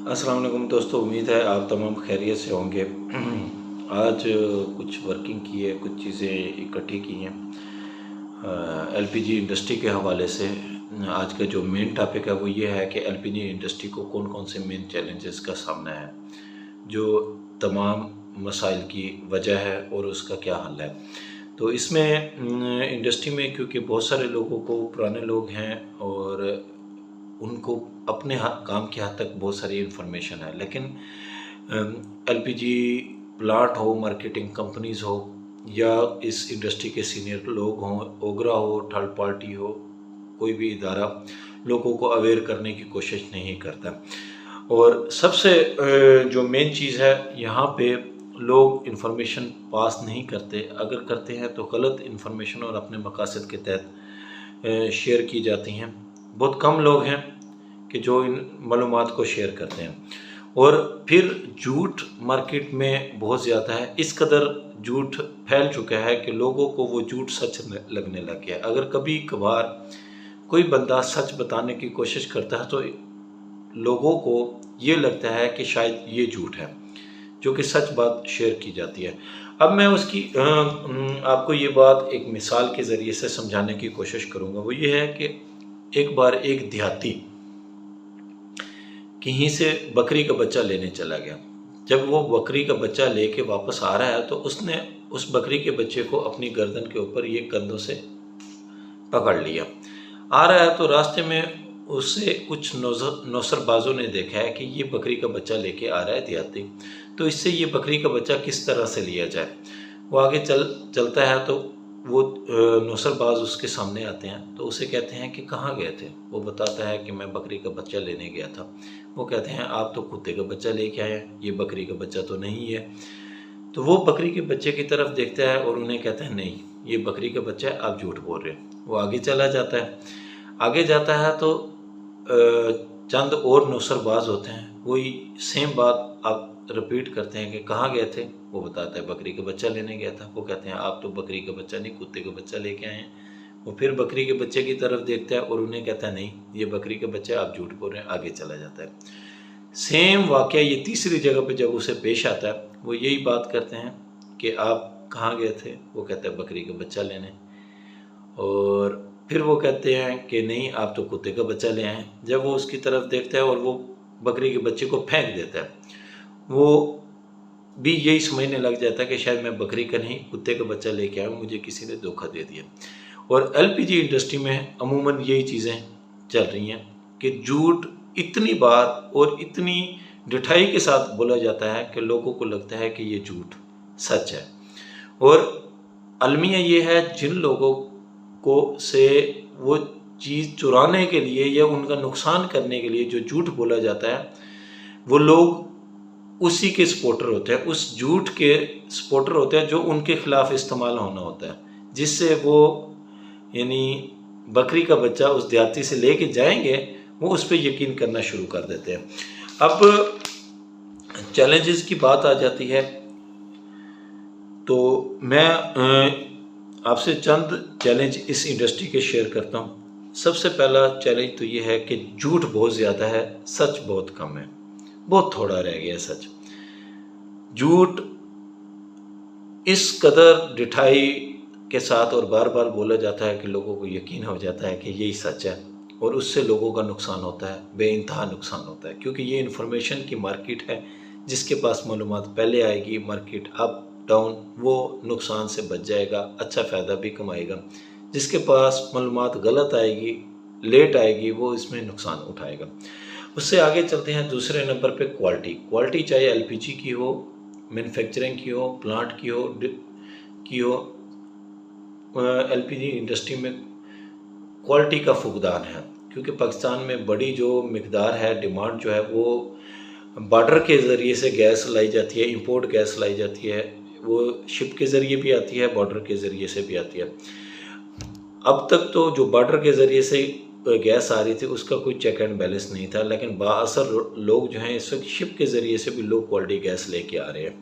अस्सलाम वालेकुम दोस्तों, उम्मीद है आप तमाम खैरियत से होंगे। आज कुछ वर्किंग की है, कुछ चीज़ें इकट्ठी की हैं एलपीजी इंडस्ट्री के हवाले से। आज का जो मेन टॉपिक है वो ये है कि एलपीजी इंडस्ट्री को कौन कौन से मेन चैलेंजेस का सामना है, जो तमाम मसाइल की वजह है और उसका क्या हल है। तो इसमें इंडस्ट्री में क्योंकि बहुत सारे लोगों को, पुराने लोग हैं और उनको अपने काम के हद तक बहुत सारी इन्फॉर्मेशन है, लेकिन एलपीजी प्लांट हो, मार्केटिंग कंपनीज़ हो या इस इंडस्ट्री के सीनियर लोग हों, ओगरा हो, थर्ड पार्टी हो, कोई भी इदारा लोगों को अवेयर करने की कोशिश नहीं करता। और सबसे जो मेन चीज़ है, यहाँ पे लोग इन्फॉर्मेशन पास नहीं करते, अगर करते हैं तो गलत इन्फॉर्मेशन और अपने मकासद के तहत शेयर की जाती हैं। बहुत कम लोग हैं कि जो इन मालूमात को शेयर करते हैं, और फिर झूठ मार्केट में बहुत ज़्यादा है। इस कदर झूठ फैल चुका है कि लोगों को वो झूठ सच लगने लग गया। अगर कभी कभार कोई बंदा सच बताने की कोशिश करता है तो लोगों को ये लगता है कि शायद ये झूठ है, जो कि सच बात शेयर की जाती है। अब मैं उसकी आपको ये बात एक मिसाल के ज़रिए से समझाने की कोशिश करूँगा। वो ये है कि एक बार एक देहाती कहीं से बकरी का बच्चा लेने चला गया। जब वो बकरी का बच्चा लेके वापस आ रहा है तो उसने उस बकरी के बच्चे को अपनी गर्दन के ऊपर ये कंधों से पकड़ लिया। आ रहा है तो रास्ते में उससे कुछ नौसरबाजों ने देखा है कि ये बकरी का बच्चा लेके आ रहा है देहाती, तो इससे ये बकरी का बच्चा किस तरह से लिया जाए। वो आगे चलता है तो वो नौसरबाज उसके सामने आते हैं, तो उसे कहते हैं कि कहाँ गए थे। वो बताता है कि मैं बकरी का बच्चा लेने गया था। वो कहते हैं आप तो कुत्ते का बच्चा लेके आए हैं, ये बकरी का बच्चा तो नहीं है। तो वो बकरी के बच्चे की तरफ देखता है और उन्हें कहता है नहीं, ये बकरी का बच्चा है, आप झूठ बोल रहे हैं। वो आगे चला जाता है। आगे जाता है तो चंद और नौसरबाज होते हैं, वही सेम बात आप रिपीट करते हैं कि कहाँ गए थे। वो बताता है बकरी का बच्चा लेने गया था। वो कहते हैं आप तो बकरी का बच्चा नहीं, कुत्ते का बच्चा लेके आए हैं। वो फिर बकरी के बच्चे की तरफ देखता है और उन्हें कहता है नहीं, ये बकरी का बच्चा है, आप झूठ बोल रहे हैं। आगे चला जाता है। सेम वाक़या ये तीसरी जगह पे जब उसे पेश आता है, वो यही बात करते हैं कि आप कहाँ गए थे। वो कहता है बकरी का बच्चा लेने। और फिर वो कहते हैं कि नहीं, आप तो कुत्ते का बच्चा ले आए। जब वो उसकी तरफ देखता है और वो बकरी के बच्चे को फेंक देता है, वो भी यही समझने लग जाता है कि शायद मैं बकरी का नहीं, कुत्ते का बच्चा लेके आया हूँ, मुझे किसी ने धोखा दे दिया। और एलपीजी इंडस्ट्री में अमूमन यही चीज़ें चल रही हैं कि झूठ इतनी बार और इतनी ढिठाई के साथ बोला जाता है कि लोगों को लगता है कि ये झूठ सच है। और अलमिया ये है, जिन लोगों को से वो चीज़ चुराने के लिए या उनका नुकसान करने के लिए जो झूठ बोला जाता है, वो लोग उसी के सपोर्टर होते हैं, उस झूठ के सपोर्टर होते हैं जो उनके खिलाफ इस्तेमाल होना होता है, जिससे वो यानी बकरी का बच्चा उस देहाती से लेके जाएंगे, वो उस पर यकीन करना शुरू कर देते हैं। अब चैलेंजेस की बात आ जाती है, तो मैं आपसे चंद चैलेंज इस इंडस्ट्री के शेयर करता हूँ। सबसे पहला चैलेंज तो ये है कि झूठ बहुत ज़्यादा है, सच बहुत कम है, बहुत थोड़ा रह गया है सच। झूठ इस कदर ढिठाई के साथ और बार बार बोला जाता है कि लोगों को यकीन हो जाता है कि यही सच है, और उससे लोगों का नुकसान होता है, बेइंतहा नुकसान होता है। क्योंकि ये इन्फॉर्मेशन की मार्केट है, जिसके पास मालूमात पहले आएगी, मार्केट अप डाउन, वो नुकसान से बच जाएगा, अच्छा फ़ायदा भी कमाएगा। जिसके पास मालूमात गलत आएगी, लेट आएगी, वो इसमें नुकसान उठाएगा। उससे आगे चलते हैं दूसरे नंबर पे क्वालिटी चाहे एलपीजी की हो, मैन्युफैक्चरिंग की हो, प्लांट की हो, एलपीजी इंडस्ट्री में क्वालिटी का फुकदान है। क्योंकि पाकिस्तान में बड़ी जो मिकदार है, डिमांड जो है, वो बॉर्डर के ज़रिए से गैस लाई जाती है, इंपोर्ट गैस लाई जाती है, वो शिप के ज़रिए भी आती है, बॉर्डर के ज़रिए से भी आती है। अब तक तो जो बॉर्डर के ज़रिए से गैस आ रही थी उसका कोई चेक एंड बैलेंस नहीं था, लेकिन बाअसर लोग जो हैं इस वक्त शिप के ज़रिए से भी लो क्वालिटी गैस लेके आ रहे हैं।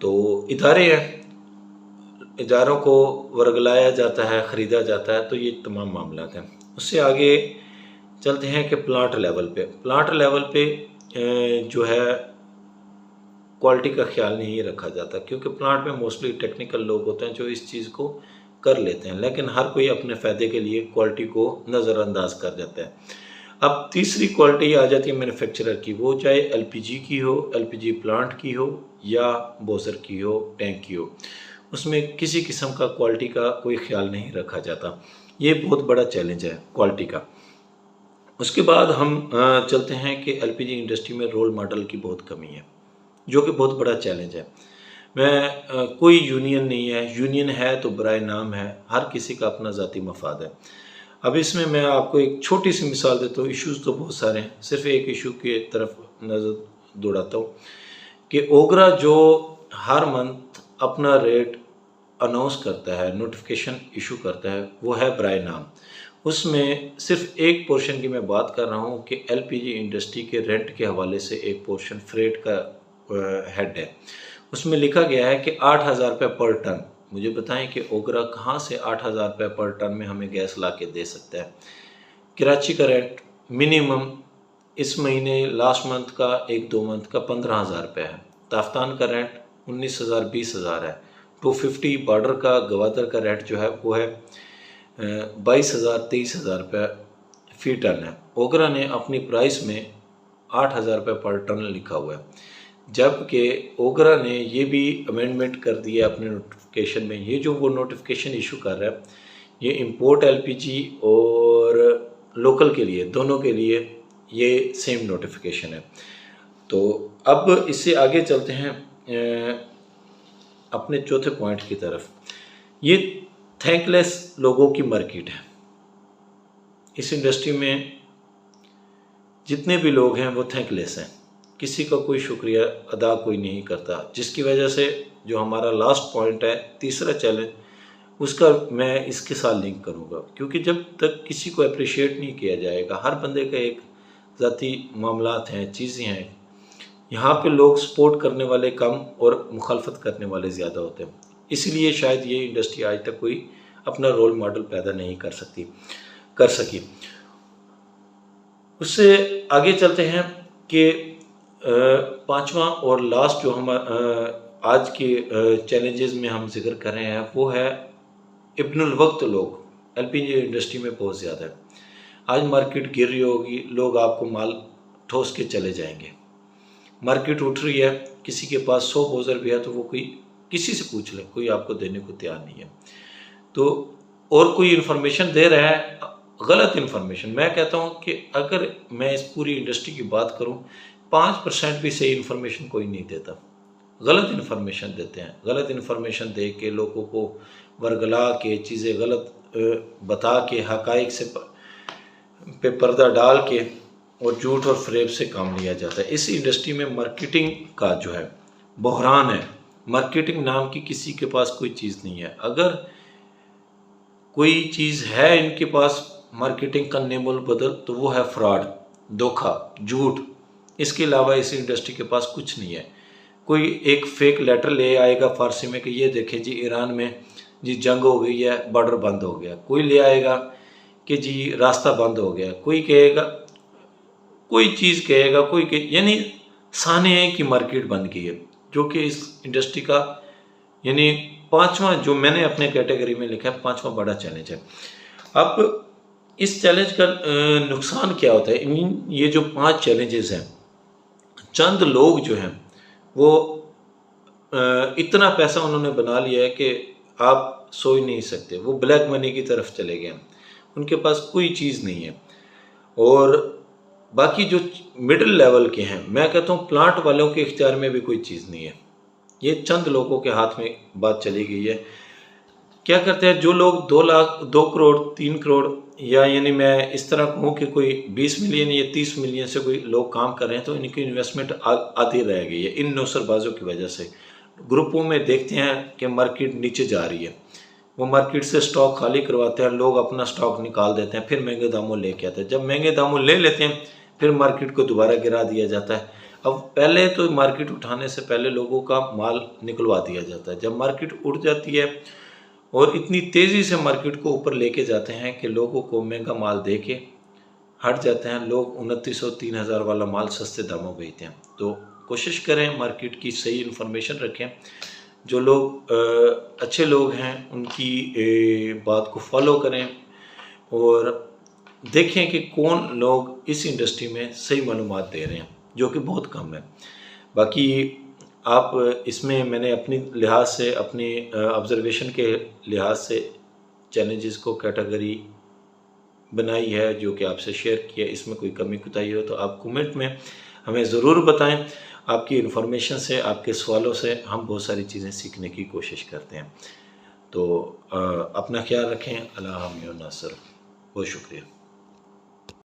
तो इदारे हैं, इदारों को वर्गलाया जाता है, ख़रीदा जाता है, तो ये तमाम मामला हैं। उससे आगे चलते हैं कि प्लांट लेवल पे जो है क्वालिटी का ख्याल नहीं रखा जाता, क्योंकि प्लांट में मोस्टली टेक्निकल लोग होते हैं जो इस चीज़ को कर लेते हैं, लेकिन हर कोई अपने फ़ायदे के लिए क्वालिटी को नज़रअंदाज कर देता है। अब तीसरी क्वालिटी आ जाती है मैन्युफैक्चरर की, वो चाहे एलपीजी की हो, एलपीजी प्लांट की हो या बोसर की हो, टैंक की हो, उसमें किसी किस्म का क्वालिटी का कोई ख्याल नहीं रखा जाता। ये बहुत बड़ा चैलेंज है क्वालिटी का। उसके बाद हम चलते हैं कि एलपीजी इंडस्ट्री में रोल मॉडल की बहुत कमी है, जो कि बहुत बड़ा चैलेंज है। कोई यूनियन नहीं है, यूनियन है तो बराए नाम है, हर किसी का अपना ज़ाती मफाद है। अब इसमें मैं आपको एक छोटी सी मिसाल देता हूँ, इश्यूज़ तो बहुत सारे हैं, सिर्फ एक इशू की तरफ नज़र दौड़ाता हूँ कि ओगरा जो हर मंथ अपना रेट अनाउंस करता है, नोटिफिकेशन इशू करता है, वो है बराए नाम। उसमें सिर्फ एक पोर्शन की मैं बात कर रहा हूँ कि एलपीजी इंडस्ट्री के रेंट के हवाले से एक पोर्शन फ्रेट का हेड है। उसमें लिखा गया है कि 8,000 रुपये पर टन। मुझे बताएं कि ओगरा कहाँ से 8,000 रुपये पर टन में हमें गैस ला के दे सकता है। कराची का रेंट मिनिमम इस महीने लास्ट मंथ का 1-2 मंथ का 15,000 रुपये है। ताफ्तान का रेंट 19,000 20,000 है। 250 बॉर्डर का गवादर का रेंट जो है वो है 22,000 23,000 रुपये फी टन है। ओगरा ने अपनी प्राइस में 8,000 रुपये पर टन लिखा हुआ है, जबकि ओगरा ने ये भी अमेंडमेंट कर दिया अपने नोटिफिकेशन में। ये जो वो नोटिफिकेशन इशू कर रहा है, ये इंपोर्ट एलपीजी और लोकल के लिए, दोनों के लिए ये सेम नोटिफिकेशन है। तो अब इससे आगे चलते हैं अपने चौथे पॉइंट की तरफ। ये थैंकलेस लोगों की मार्केट है। इस इंडस्ट्री में जितने भी लोग हैं वो थैंकलेस हैं, किसी का कोई शुक्रिया अदा कोई नहीं करता, जिसकी वजह से जो हमारा लास्ट पॉइंट है, तीसरा चैलेंज, उसका मैं इसके साथ लिंक करूँगा, क्योंकि जब तक किसी को अप्रिशिएट नहीं किया जाएगा, हर बंदे का एक ज़ाती मामलात हैं, चीज़ें हैं, यहाँ पे लोग सपोर्ट करने वाले कम और मुखालफत करने वाले ज़्यादा होते हैं। इसलिए शायद ये इंडस्ट्री आज तक कोई अपना रोल मॉडल पैदा नहीं कर सकी। उससे आगे चलते हैं कि पांचवा और लास्ट जो हम आज के चैलेंजेस में हम जिक्र कर रहे हैं, वो है इब्नुल वक्त लोग एलपीजी इंडस्ट्री में बहुत ज़्यादा है। आज मार्केट गिर रही होगी, लोग आपको माल ठोस के चले जाएंगे। मार्केट उठ रही है, किसी के पास 100 बोझर भी है तो वो किसी से पूछ ले, कोई आपको देने को तैयार नहीं है। तो और कोई इन्फॉर्मेशन दे रहा है, गलत इन्फॉर्मेशन। मैं कहता हूँ कि अगर मैं इस पूरी इंडस्ट्री की बात करूँ, 5% भी सही इन्फॉर्मेशन कोई नहीं देता, गलत इन्फॉर्मेशन देते हैं। गलत इन्फॉर्मेशन दे के लोगों को वर्गला के, चीज़ें गलत बता के, हकाइक से पे पर्दा डाल के और झूठ और फरेब से काम लिया जाता है। इस इंडस्ट्री में मार्केटिंग का जो है बहरान है। मार्केटिंग नाम की किसी के पास कोई चीज़ नहीं है। अगर कोई चीज़ है इनके पास मार्केटिंग का नेमोल बदल, तो वो है फ्रॉड, धोखा, झूठ। इसके अलावा इस इंडस्ट्री के पास कुछ नहीं है। कोई एक फेक लेटर ले आएगा फारसी में कि ये देखें जी ईरान में जी जंग हो गई है, बॉर्डर बंद हो गया। कोई ले आएगा कि जी रास्ता बंद हो गया। कोई कहेगा, कोई चीज़ कहेगा, यानी साने की मार्केट बन गई है, जो कि इस इंडस्ट्री का यानी पांचवा, जो मैंने अपने कैटेगरी में लिखा है, पांचवा बड़ा चैलेंज है। अब इस चैलेंज का नुकसान क्या होता है? ये जो 5 चैलेंजेस हैं, चंद लोग जो हैं वो इतना पैसा उन्होंने बना लिया है कि आप सो ही नहीं सकते। वो ब्लैक मनी की तरफ चले गए, उनके पास कोई चीज़ नहीं है। और बाकी जो मिडिल लेवल के हैं, मैं कहता हूँ प्लांट वालों के इख्तियार में भी कोई चीज़ नहीं है। ये चंद लोगों के हाथ में बात चली गई है। क्या करते हैं जो लोग 2 लाख, 2 करोड़, 3 करोड़, या यानी मैं इस तरह कहूँ कि कोई 20 मिलियन या 30 मिलियन से कोई लोग काम कर रहे हैं, तो इनकी इन्वेस्टमेंट आधी रह गई है इन नौसरबाजों की वजह से। ग्रुपों में देखते हैं कि मार्केट नीचे जा रही है, वो मार्केट से स्टॉक खाली करवाते हैं, लोग अपना स्टॉक निकाल देते हैं, फिर महंगे दामों लेके आते हैं। जब महंगे दामों ले लेते हैं, फिर मार्केट को दोबारा गिरा दिया जाता है। अब पहले तो मार्केट उठाने से पहले लोगों का माल निकलवा दिया जाता है। जब मार्केट उठ जाती है और इतनी तेज़ी से मार्केट को ऊपर लेके जाते हैं कि लोगों को महंगा माल दे के हट जाते हैं। लोग 2900 3000 वाला माल सस्ते दामों बेचते हैं। तो कोशिश करें मार्केट की सही इन्फॉर्मेशन रखें। जो लोग अच्छे लोग हैं उनकी बात को फॉलो करें और देखें कि कौन लोग इस इंडस्ट्री में सही मालूमात दे रहे हैं, जो कि बहुत कम है। बाकी आप इसमें मैंने अपनी लिहाज से, अपनी ऑब्ज़र्वेशन के लिहाज से चैलेंजेस को कैटेगरी बनाई है, जो कि आपसे शेयर किया। इसमें कोई कमी कुताही हो तो आप कमेंट में हमें ज़रूर बताएं। आपकी इन्फॉर्मेशन से, आपके सवालों से हम बहुत सारी चीज़ें सीखने की कोशिश करते हैं। तो अपना ख्याल रखें। अल्लाह हामिद नासर। बहुत शुक्रिया।